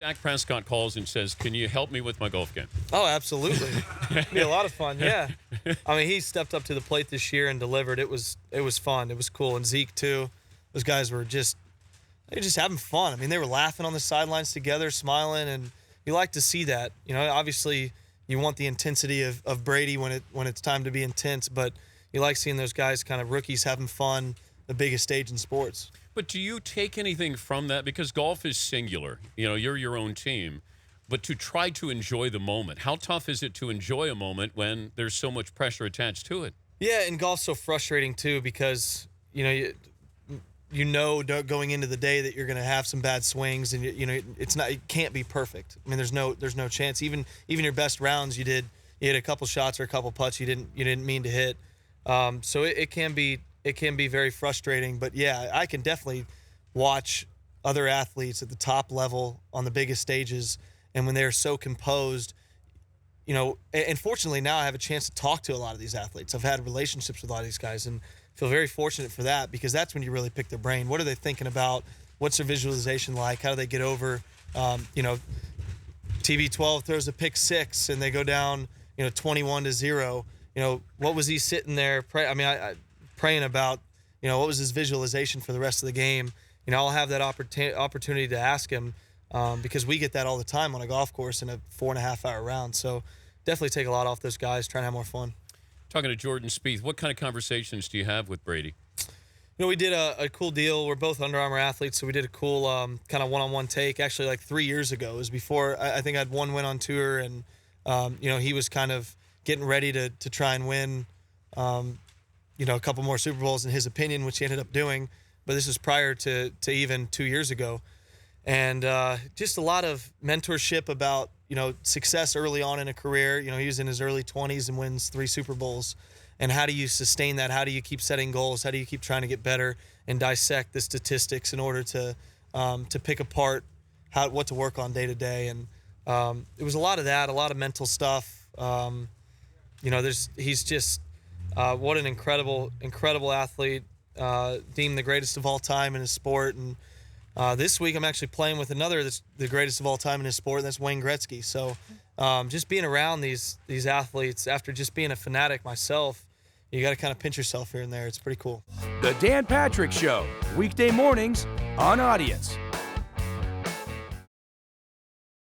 Dak Prescott calls and says, "Can you help me with my golf game?" Oh, absolutely. It'd be a lot of fun, yeah. I mean, he stepped up to the plate this year and delivered. It was fun. It was cool. And Zeke, too. Those guys were just having fun. I mean, they were laughing on the sidelines together, smiling, and you like to see that. You know, obviously you want the intensity of Brady when it's time to be intense, but you like seeing those guys, kind of rookies, having fun, the biggest stage in sports. But do you take anything from that? Because golf is singular. You know, you're your own team. But to try to enjoy the moment, how tough is it to enjoy a moment when there's so much pressure attached to it? Yeah, and golf's so frustrating, too, because, you know going into the day that you're going to have some bad swings, and it can't be perfect. I mean, there's no chance. Even your best rounds, you hit a couple shots or a couple putts you didn't mean to hit. So it can be very frustrating. But yeah, I can definitely watch other athletes at the top level on the biggest stages, and when they're so composed, and fortunately now I have a chance to talk to a lot of these athletes. I've had relationships with a lot of these guys and feel very fortunate for that, because that's when you really pick their brain. What are they thinking about? What's their visualization like? How do they get over, TB12 throws a pick six and they go down, 21-0. What was he sitting there praying about? What was his visualization for the rest of the game? I'll have that opportunity to ask him, because we get that all the time on a golf course in a 4.5-hour round. So definitely take a lot off those guys, trying to have more fun. Talking to Jordan Spieth, what kind of conversations do you have with Brady? We did a cool deal. We're both Under Armour athletes, so we did a cool kind of one-on-one take, actually like 3 years ago. It was before, I think I had one win on tour, and, he was kind of getting ready to try and win, a couple more Super Bowls in his opinion, which he ended up doing. But this was prior to even 2 years ago. And just a lot of mentorship about, success early on in a career. He was in his early 20s and wins 3 Super Bowls. And how do you sustain that? How do you keep setting goals? How do you keep trying to get better and dissect the statistics in order to pick apart what to work on day to day? And it was a lot of that, a lot of mental stuff. He's just what an incredible athlete, deemed the greatest of all time in his sport. And this week I'm actually playing with another that's the greatest of all time in his sport, and that's Wayne Gretzky. So just being around these athletes after just being a fanatic myself, you got to kind of pinch yourself here and there. It's pretty cool. The Dan Patrick Show, weekday mornings on Audience.